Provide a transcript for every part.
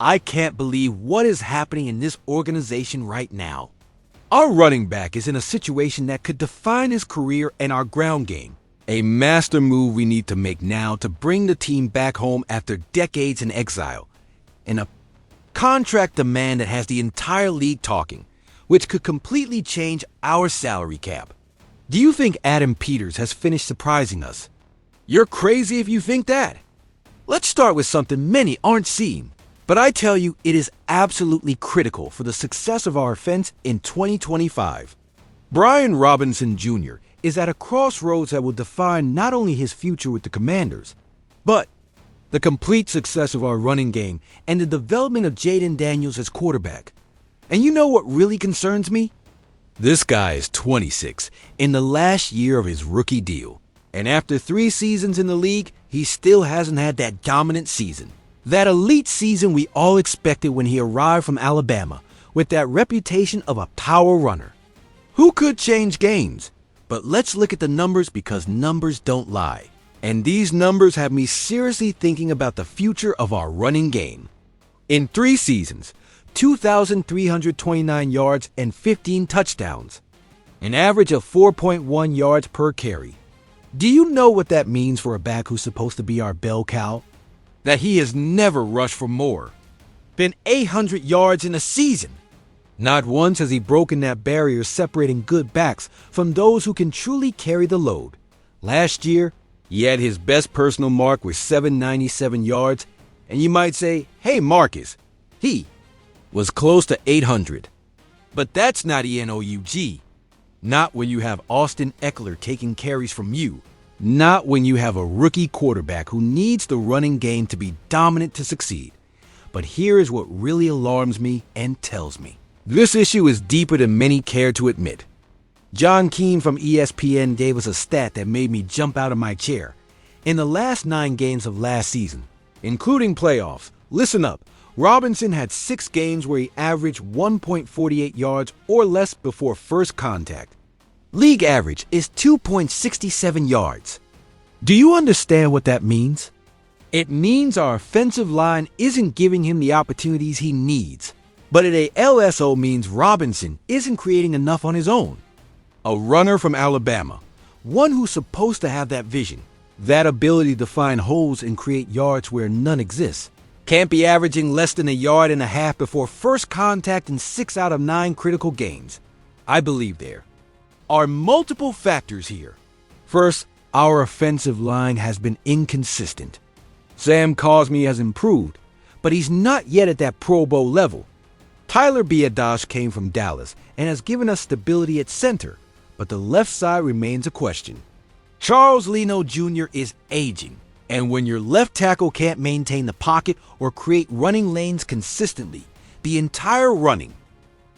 I can't believe what is happening in this organization right now. Our running back is in a situation that could define his career and our ground game. A master move we need to make now to bring the team back home after decades in exile. And a contract demand that has the entire league talking, which could completely change our salary cap. Do you think Adam Peters has finished surprising us? You're crazy if you think that. Let's start with something many aren't seeing. But I tell you, it is absolutely critical for the success of our offense in 2025. Brian Robinson Jr. is at a crossroads that will define not only his future with the Commanders, but the complete success of our running game and the development of Jaden Daniels as quarterback. And you know what really concerns me? This guy is 26, in the last year of his rookie deal. And after 3 seasons in the league, he still hasn't had that dominant season. That elite season we all expected when he arrived from Alabama, with that reputation of a power runner. Who could change games? But let's look at the numbers because numbers don't lie. And these numbers have me seriously thinking about the future of our running game. In 3 seasons, 2,329 yards and 15 touchdowns. An average of 4.1 yards per carry. Do you know what that means for a back who's supposed to be our bell cow? That he has never rushed for more than 800 yards in a season. Not once has he broken that barrier separating good backs from those who can truly carry the load. Last year, he had his best personal mark with 797 yards, and you might say, hey Marcus, he was close to 800. But that's not ENOUG. Not when you have Austin Eckler taking carries from you. Not when you have a rookie quarterback who needs the running game to be dominant to succeed. But here is what really alarms me and tells me. This issue is deeper than many care to admit. John Keane from ESPN gave us a stat that made me jump out of my chair. In the last 9 games of last season, including playoffs, listen up, Robinson had 6 games where he averaged 1.48 yards or less before first contact. League average is 2.67 yards. Do you understand what that means? It means our offensive line isn't giving him the opportunities he needs. But at a LSO means Robinson isn't creating enough on his own. A runner from Alabama, one who's supposed to have that vision, that ability to find holes and create yards where none exists, can't be averaging less than 1.5 yards before first contact in 6 out of 9 critical games. I believe there are multiple factors here. First, our offensive line has been inconsistent. Sam Cosmi has improved, but he's not yet at that Pro Bowl level. Tyler Biadasz came from Dallas and has given us stability at center, but the left side remains a question. Charles Leno Jr. is aging, and when your left tackle can't maintain the pocket or create running lanes consistently, the entire running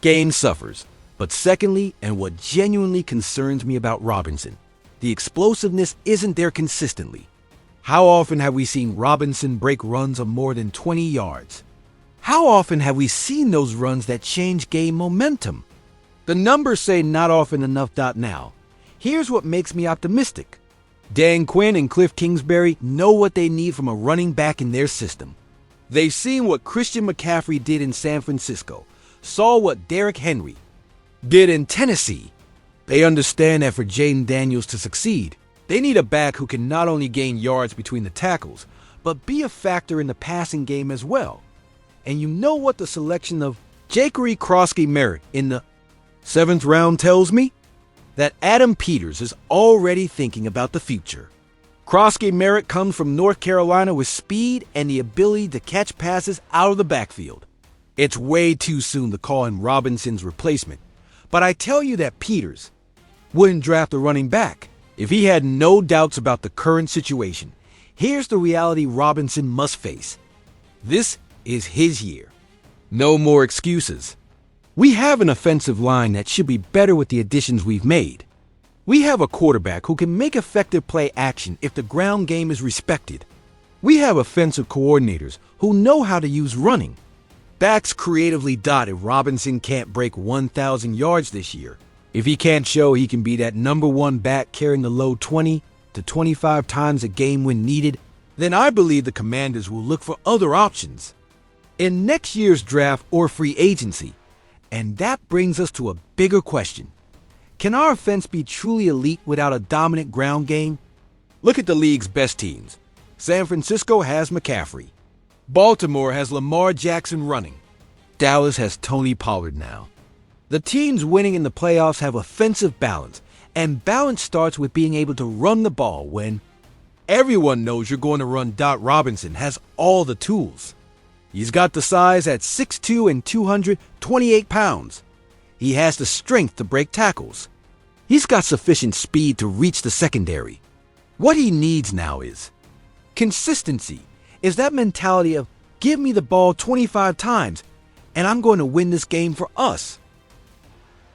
game suffers. But secondly, and what genuinely concerns me about Robinson, the explosiveness isn't there consistently. How often have we seen Robinson break runs of more than 20 yards? How often have we seen those runs that change game momentum? The numbers say not often enough. Now, here's what makes me optimistic. Dan Quinn and Cliff Kingsbury know what they need from a running back in their system. They've seen what Christian McCaffrey did in San Francisco, saw what Derrick Henry did in Tennessee. They understand that for Jaden Daniels to succeed, they need a back who can not only gain yards between the tackles, but be a factor in the passing game as well. And you know what the selection of Ja'Cory Crossroads in the 7th round tells me? That Adam Peters is already thinking about the future. Crossroads comes from North Carolina with speed and the ability to catch passes out of the backfield. It's way too soon to call him Robinson's replacement, but I tell you that Peters wouldn't draft a running back if he had no doubts about the current situation. Here's the reality Robinson must face. This is his year. No more excuses. We have an offensive line that should be better with the additions we've made. We have a quarterback who can make effective play action if the ground game is respected. We have offensive coordinators who know how to use running. Backs creatively dot if Robinson can't break 1,000 yards this year. If he can't show he can be that number 1 back carrying the load 20 to 25 times a game when needed, then I believe the Commanders will look for other options. in next year's draft or free agency. And that brings us to a bigger question. Can our offense be truly elite without a dominant ground game? Look at the league's best teams. San Francisco has McCaffrey. Baltimore has Lamar Jackson running. Dallas has Tony Pollard now. The teams winning in the playoffs have offensive balance, and balance starts with being able to run the ball when everyone knows you're going to run. Robinson has all the tools. He's got the size at 6'2" and 228 pounds. He has the strength to break tackles. He's got sufficient speed to reach the secondary. What he needs now is consistency. Is that mentality of give me the ball 25 times and I'm going to win this game for us.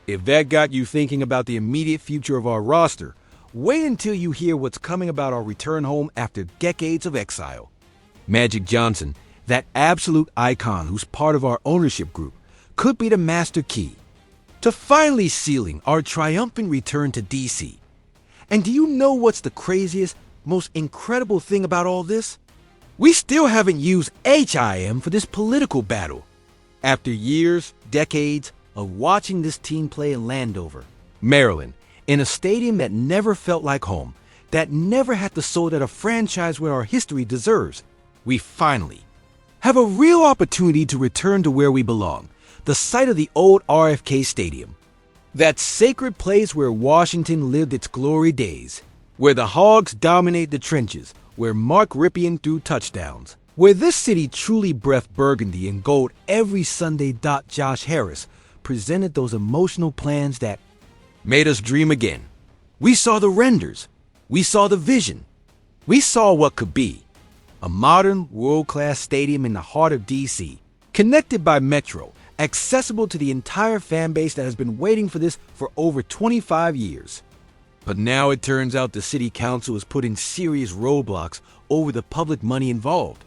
If that got you thinking about the immediate future of our roster, wait until you hear what's coming about our return home after decades of exile. Magic Johnson, that absolute icon who's part of our ownership group, could be the master key to finally sealing our triumphant return to DC. And do you know what's the craziest, most incredible thing about all this? We still haven't used HIM for this political battle. After years, decades of watching this team play in Landover, Maryland, in a stadium that never felt like home, that never had the soul that a franchise with our history deserves, we finally have a real opportunity to return to where we belong, the site of the old RFK Stadium. That sacred place where Washington lived its glory days, where the Hogs dominate the trenches, where Mark Ripien threw touchdowns, where this city truly breathed burgundy and gold every Sunday. Josh Harris presented those emotional plans that made us dream again. We saw the renders. We saw the vision. We saw what could be. A modern, world-class stadium in the heart of D.C., connected by Metro, accessible to the entire fan base that has been waiting for this for over 25 years. But now it turns out the city council is putting serious roadblocks over the public money involved.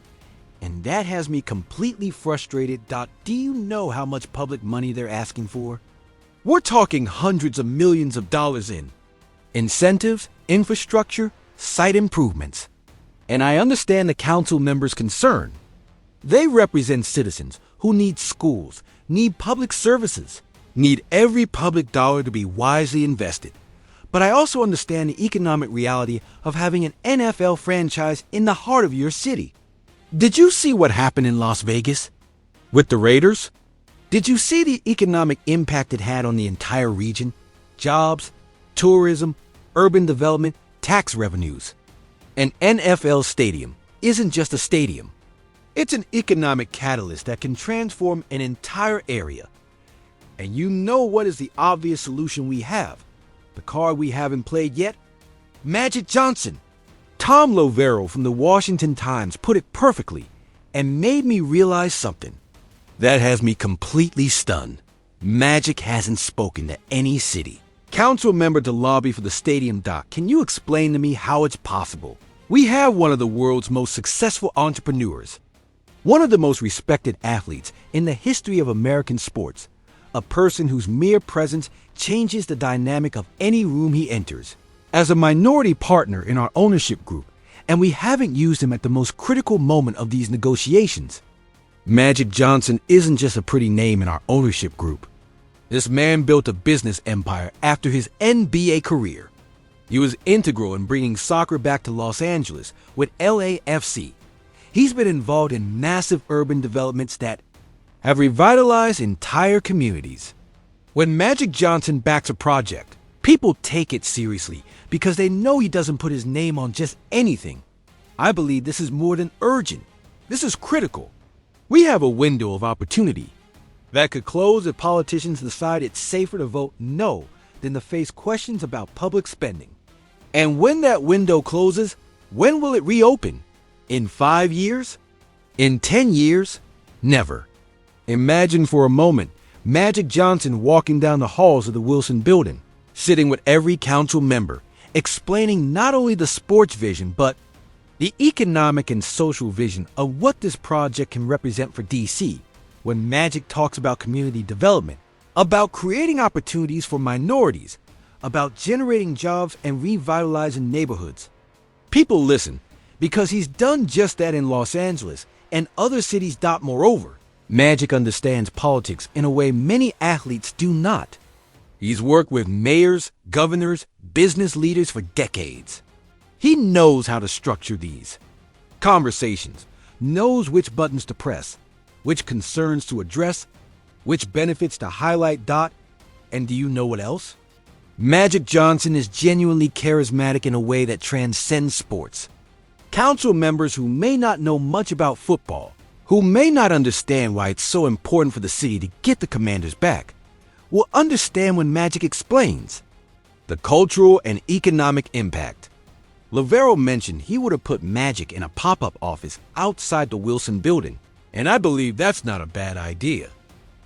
And that has me completely frustrated. Do you know how much public money they're asking for? We're talking hundreds of millions of dollars in incentives, infrastructure, site improvements. And I understand the council members' concern. They represent citizens who need schools, need public services, need every public dollar to be wisely invested. But I also understand the economic reality of having an NFL franchise in the heart of your city. Did you see what happened in Las Vegas with the Raiders? Did you see the economic impact it had on the entire region? Jobs, tourism, urban development, tax revenues. An NFL stadium isn't just a stadium. It's an economic catalyst that can transform an entire area. And you know what is the obvious solution we have? The card we haven't played yet? Magic Johnson. Tom Lovero from the Washington Times put it perfectly and made me realize something. That has me completely stunned. Magic hasn't spoken to any city. Council member to lobby for the stadium. Can you explain to me how it's possible? We have one of the world's most successful entrepreneurs, one of the most respected athletes in the history of American sports, a person whose mere presence changes the dynamic of any room he enters, as a minority partner in our ownership group, and we haven't used him at the most critical moment of these negotiations. Magic Johnson isn't just a pretty name in our ownership group. This man built a business empire after his NBA career. He was integral in bringing soccer back to Los Angeles with LAFC. He's been involved in massive urban developments that have revitalized entire communities. When Magic Johnson backs a project, people take it seriously because they know he doesn't put his name on just anything. I believe this is more than urgent. This is critical. We have a window of opportunity that could close if politicians decide it's safer to vote no than to face questions about public spending. And when that window closes, when will it reopen? In 5 years? In 10 years? Never. Imagine for a moment Magic Johnson walking down the halls of the Wilson Building, sitting with every council member, explaining not only the sports vision, but the economic and social vision of what this project can represent for DC. When Magic talks about community development, about creating opportunities for minorities, about generating jobs and revitalizing neighborhoods, people listen because he's done just that in Los Angeles and other cities. Moreover, Magic understands politics in a way many athletes do not. He's worked with mayors, governors, business leaders for decades. He knows how to structure these conversations, knows which buttons to press, which concerns to address, which benefits to highlight. And do you know what else? Magic Johnson is genuinely charismatic in a way that transcends sports. Council members who may not know much about football, who may not understand why it's so important for the city to get the Commanders back, will understand when Magic explains the cultural and economic impact. Lavero mentioned he would have put Magic in a pop-up office outside the Wilson building, and I believe that's not a bad idea.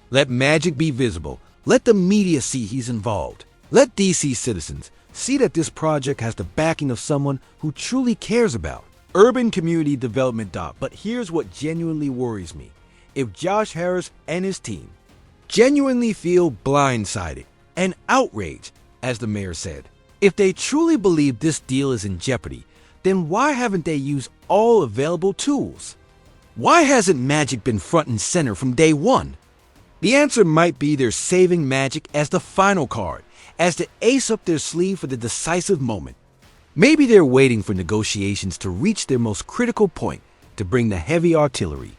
Let Magic be visible. Let the media see he's involved. Let DC citizens see that this project has the backing of someone who truly cares about urban community development. But here's what genuinely worries me. If Josh Harris and his team genuinely feel blindsided and outraged, as the mayor said, if they truly believe this deal is in jeopardy, then why haven't they used all available tools? Why hasn't Magic been front and center from day one? The answer might be they're saving Magic as the final card, as the ace up their sleeve for the decisive moment. Maybe they're waiting for negotiations to reach their most critical point to bring the heavy artillery.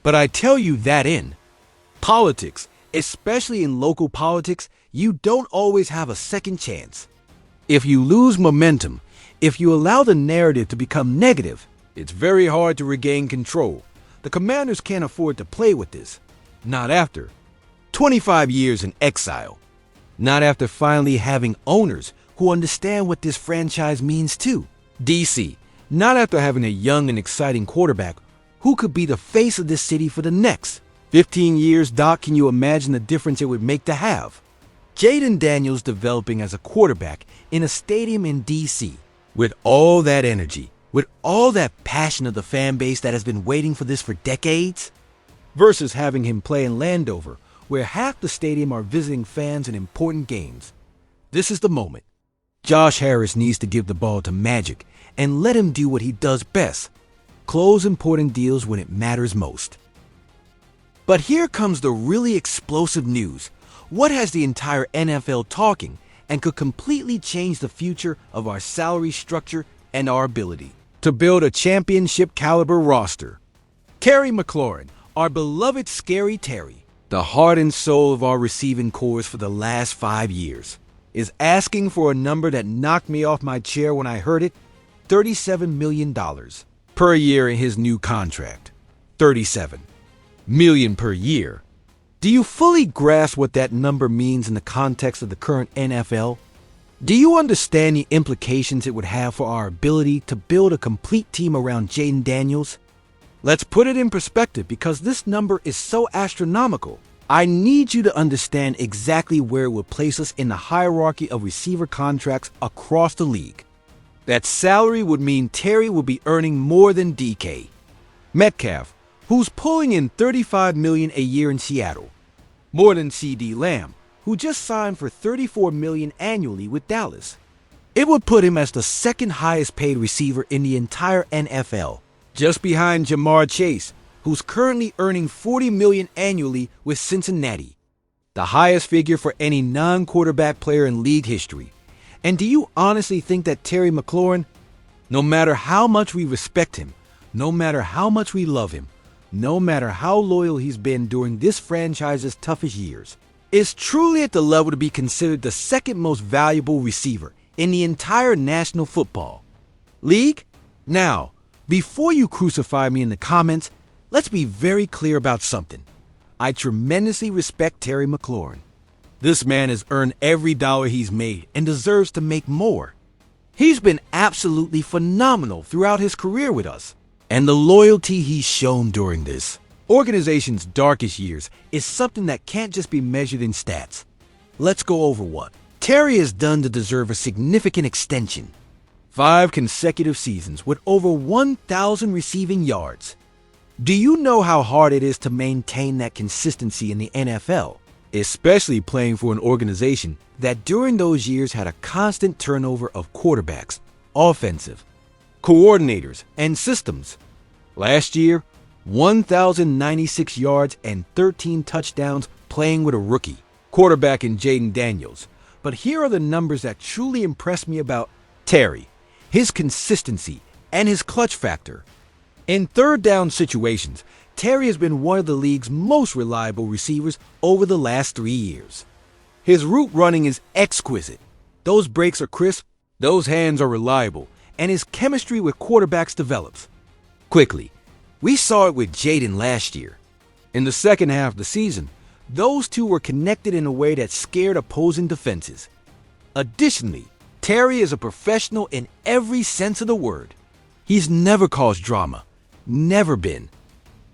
But I tell you that in politics, especially in local politics, you don't always have a second chance. If you lose momentum, if you allow the narrative to become negative, it's very hard to regain control. The Commanders can't afford to play with this. Not after 25 years in exile. Not after finally having owners who understand what this franchise means too. DC, not after having a young and exciting quarterback who could be the face of this city for the next 15 years. Can you imagine the difference it would make to have Jaden Daniels developing as a quarterback in a stadium in DC with all that energy, with all that passion of the fan base that has been waiting for this for decades, versus having him play in Landover, where half the stadium are visiting fans in important games? This is the moment. Josh Harris needs to give the ball to Magic and let him do what he does best, close important deals when it matters most. But here comes the really explosive news. What has the entire NFL talking and could completely change the future of our salary structure and our ability to build a championship caliber roster? Terry McLaurin, our beloved Scary Terry, the heart and soul of our receiving corps for the last 5 years, is asking for a number that knocked me off my chair when I heard it: $37 million per year in his new contract. $37 million per year. Do you fully grasp what that number means in the context of the current NFL? Do you understand the implications it would have for our ability to build a complete team around Jaden Daniels? Let's put it in perspective, because this number is so astronomical. I need you to understand exactly where it would place us in the hierarchy of receiver contracts across the league. That salary would mean Terry would be earning more than DK Metcalf, who's pulling in $35 million a year in Seattle, more than CD Lamb, who just signed for $34 million annually with Dallas. It would put him as the second highest paid receiver in the entire NFL, just behind Jamar Chase, who's currently earning $40 million annually with Cincinnati, the highest figure for any non-quarterback player in league history. And do you honestly think that Terry McLaurin, no matter how much we respect him, no matter how much we love him, no matter how loyal he's been during this franchise's toughest years, is truly at the level to be considered the second most valuable receiver in the entire National Football League? Now, before you crucify me in the comments, let's be very clear about something. I tremendously respect Terry McLaurin. This man has earned every dollar he's made and deserves to make more. He's been absolutely phenomenal throughout his career with us. And the loyalty he's shown during this organization's darkest years is something that can't just be measured in stats. Let's go over what Terry has done to deserve a significant extension. 5 consecutive seasons with over 1,000 receiving yards. Do you know how hard it is to maintain that consistency in the NFL, especially playing for an organization that during those years had a constant turnover of quarterbacks, offensive coordinators, and systems? Last year, 1,096 yards and 13 touchdowns playing with a rookie quarterback in Jaden Daniels. But here are the numbers that truly impressed me about Terry: his consistency and his clutch factor. In third down situations, Terry has been one of the league's most reliable receivers over the last 3 years. His route running is exquisite. Those breaks are crisp, those hands are reliable, and his chemistry with quarterbacks develops quickly. We saw it with Jaden last year. In the second half of the season, those two were connected in a way that scared opposing defenses. Additionally, Terry is a professional in every sense of the word. He's never caused drama, never been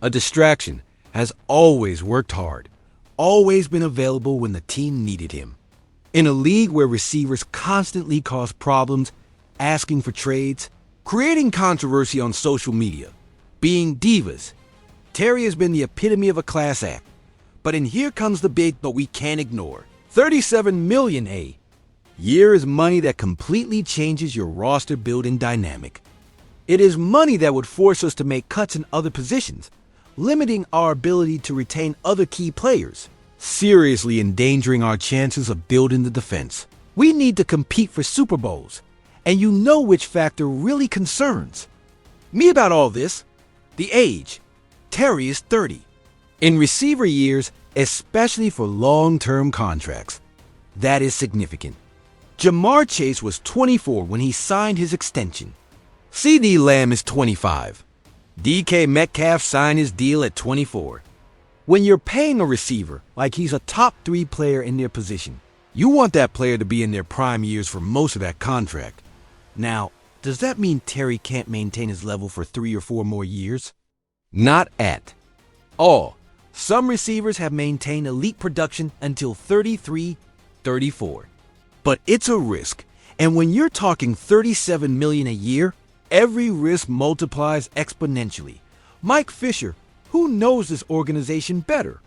a distraction, has always worked hard, always been available when the team needed him. In a league where receivers constantly cause problems, asking for trades, creating controversy on social media, being divas, Terry has been the epitome of a class act. But in here comes the big but we can't ignore. $37 million a year is money that completely changes your roster building dynamic. It is money that would force us to make cuts in other positions, limiting our ability to retain other key players, seriously endangering our chances of building the defense. We need to compete for Super Bowls, and you know which factor really concerns me about all this: the age. Terry is 30. In receiver years, especially for long-term contracts, that is significant. Jamar Chase was 24 when he signed his extension. CeeDee Lamb is 25. DK Metcalf signed his deal at 24. When you're paying a receiver like he's a top 3 player in their position, you want that player to be in their prime years for most of that contract. Now, does that mean Terry can't maintain his level for 3 or 4 more years? Not at all. Some receivers have maintained elite production until 33, 34. But it's a risk, and when you're talking $37 million a year, every risk multiplies exponentially. Mike Fisher, who knows this organization better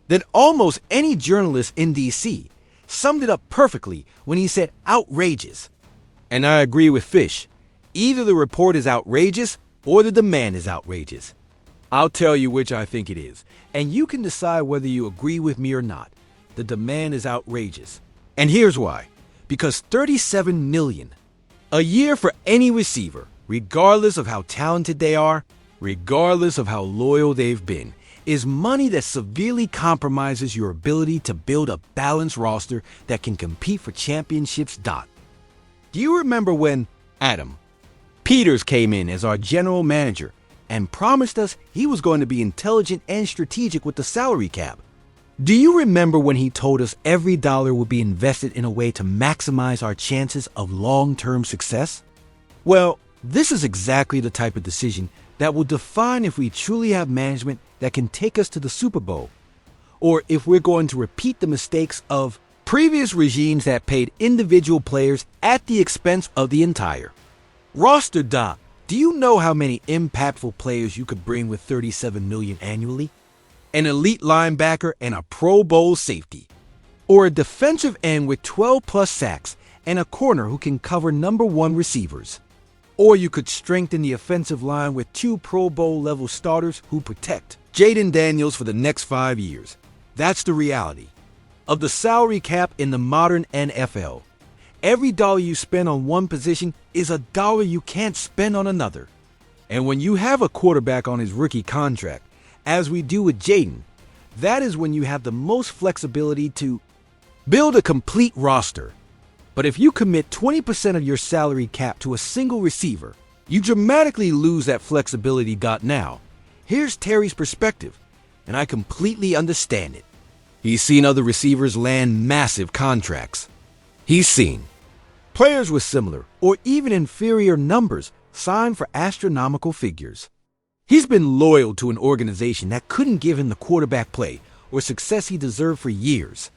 than almost any journalist in DC, summed it up perfectly when he said outrageous. And I agree with Fish. Either the report is outrageous or the demand is outrageous. I'll tell you which I think it is, and you can decide whether you agree with me or not. The demand is outrageous. And here's why. Because $37 million a year for any receiver, regardless of how talented they are, regardless of how loyal they've been, is money that severely compromises your ability to build a balanced roster that can compete for championships. Do you remember when Adam Peters came in as our general manager and promised us he was going to be intelligent and strategic with the salary cap? Do you remember when he told us every dollar would be invested in a way to maximize our chances of long-term success? Well, this is exactly the type of decision that will define if we truly have management that can take us to the Super Bowl, or if we're going to repeat the mistakes of previous regimes that paid individual players at the expense of the entire roster. Do you know how many impactful players you could bring with $37 million annually? An elite linebacker and a Pro Bowl safety, or a defensive end with 12+ sacks and a corner who can cover number 1 receivers. Or you could strengthen the offensive line with 2 Pro Bowl level starters who protect Jaden Daniels for the next 5 years. That's the reality of the salary cap in the modern NFL. Every dollar you spend on one position is a dollar you can't spend on another. And when you have a quarterback on his rookie contract, as we do with Jaden, that is when you have the most flexibility to build a complete roster. But if you commit 20% of your salary cap to a single receiver, you dramatically lose that flexibility. Now, here's Terry's perspective, and I completely understand it. He's seen other receivers land massive contracts. He's seen players with similar or even inferior numbers sign for astronomical figures. He's been loyal to an organization that couldn't give him the quarterback play or success he deserved for years.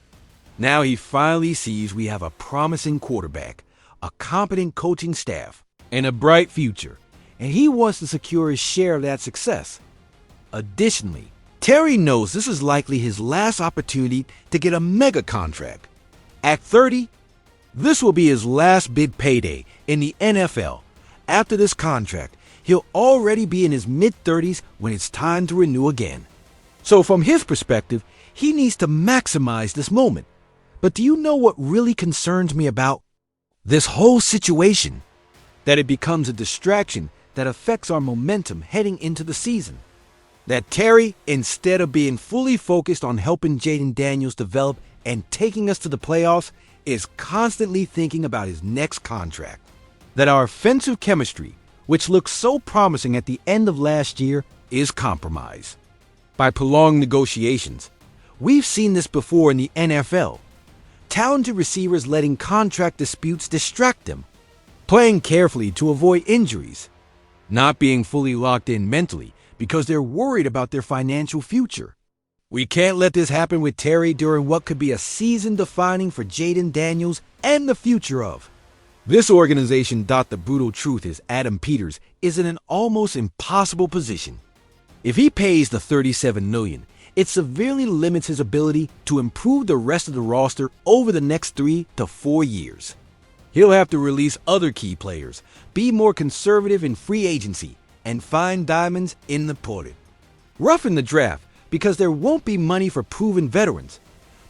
Now he finally sees we have a promising quarterback, a competent coaching staff, and a bright future, and he wants to secure his share of that success. Additionally, Terry knows this is likely his last opportunity to get a mega contract. At 30, this will be his last big payday in the NFL. After this contract, he'll already be in his mid-30s when it's time to renew again. So from his perspective, he needs to maximize this moment. But do you know what really concerns me about this whole situation? That it becomes a distraction that affects our momentum heading into the season. That Terry, instead of being fully focused on helping Jaden Daniels develop and taking us to the playoffs, is constantly thinking about his next contract. That our offensive chemistry, which looked so promising at the end of last year, is compromised. By prolonged negotiations, we've seen this before in the NFL. Talented receivers letting contract disputes distract them, playing carefully to avoid injuries, not being fully locked in mentally because they're worried about their financial future. We can't let this happen with Terry during what could be a season defining for Jaden Daniels and the future of this organization. The brutal truth is Adam Peters is in an almost impossible position. If he pays the $37 million, it severely limits his ability to improve the rest of the roster over the next 3 to 4 years. He'll have to release other key players, be more conservative in free agency, and find diamonds in the portal. Roughen the draft because there won't be money for proven veterans.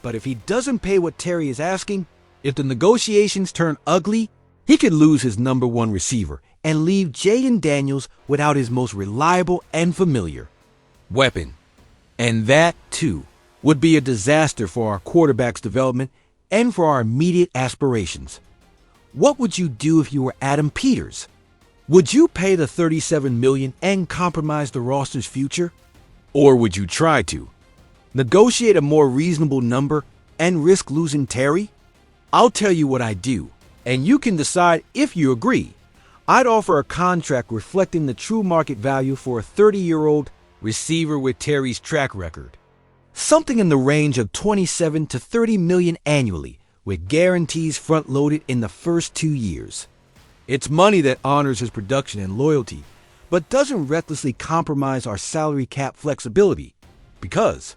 But if he doesn't pay what Terry is asking, if the negotiations turn ugly, he could lose his number one receiver and leave Jaden Daniels without his most reliable and familiar weapon. And that, too, would be a disaster for our quarterback's development and for our immediate aspirations. What would you do if you were Adam Peters? Would you pay the $37 million and compromise the roster's future? Or would you try to negotiate a more reasonable number and risk losing Terry? I'll tell you what I'd do, and you can decide if you agree. I'd offer a contract reflecting the true market value for a 30-year-old receiver with Terry's track record. Something in the range of $27 to $30 million annually, with guarantees front-loaded in the first 2 years. It's money that honors his production and loyalty, but doesn't recklessly compromise our salary cap flexibility. Because,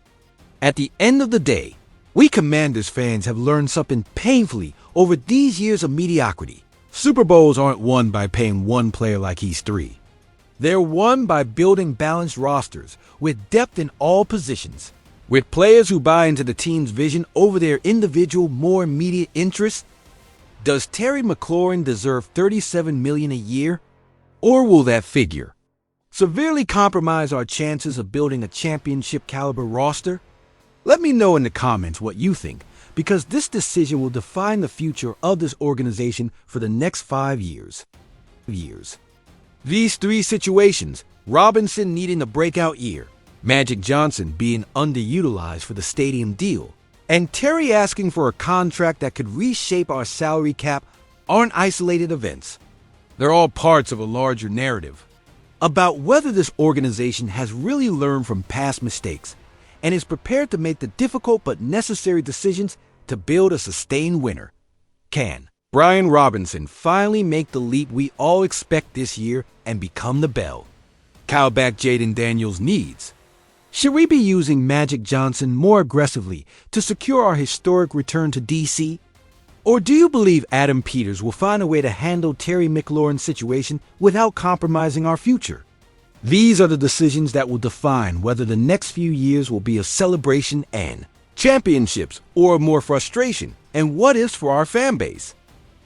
at the end of the day, we Commanders fans have learned something painfully over these years of mediocrity. Super Bowls aren't won by paying one player like he's 3. They're won by building balanced rosters with depth in all positions, with players who buy into the team's vision over their individual, more immediate interests. Does Terry McLaurin deserve $37 million a year? Or will that figure severely compromise our chances of building a championship-caliber roster? Let me know in the comments what you think, because this decision will define the future of this organization for the next 5 years. These 3 situations, Robinson needing a breakout year, Magic Johnson being underutilized for the stadium deal, and Terry asking for a contract that could reshape our salary cap, aren't isolated events. They're all parts of a larger narrative about whether this organization has really learned from past mistakes and is prepared to make the difficult but necessary decisions to build a sustained winner. Can Brian Robinson finally make the leap we all expect this year and become the bell cowback Jaden Daniels needs? Should we be using Magic Johnson more aggressively to secure our historic return to DC? Or do you believe Adam Peters will find a way to handle Terry McLaurin's situation without compromising our future? These are the decisions that will define whether the next few years will be a celebration and championships or more frustration and what-ifs for our fan base.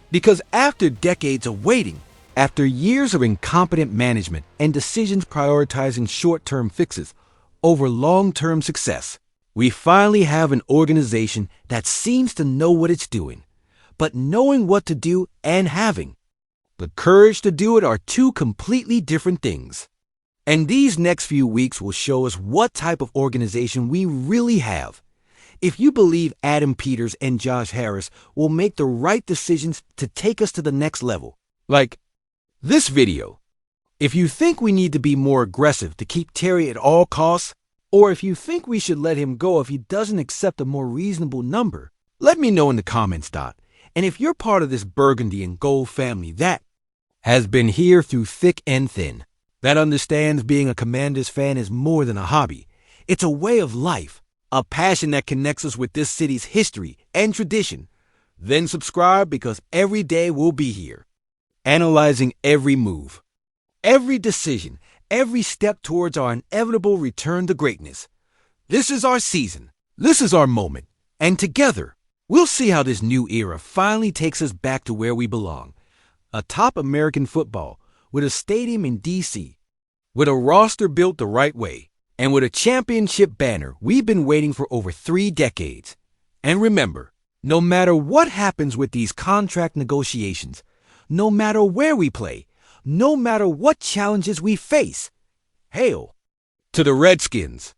Because after decades of waiting, after years of incompetent management and decisions prioritizing short-term fixes over long-term success, we finally have an organization that seems to know what it's doing. But knowing what to do and having the courage to do it are 2 completely different things. And these next few weeks will show us what type of organization we really have. If you believe Adam Peters and Josh Harris will make the right decisions to take us to the next level, like this video, if you think we need to be more aggressive to keep Terry at all costs, or if you think we should let him go if he doesn't accept a more reasonable number, let me know in the comments. And if you're part of this burgundy and gold family that has been here through thick and thin, that understands being a Commanders fan is more than a hobby, it's a way of life, a passion that connects us with this city's history and tradition, then subscribe, because every day we'll be here, analyzing every move, Every decision, every step towards our inevitable return to greatness. This is our season. This is our moment. And together, we'll see how this new era finally takes us back to where we belong. Atop American football, with a stadium in D.C., with a roster built the right way, and with a championship banner we've been waiting for over 3 decades. And remember, no matter what happens with these contract negotiations, no matter where we play, no matter what challenges we face, hail to the Redskins!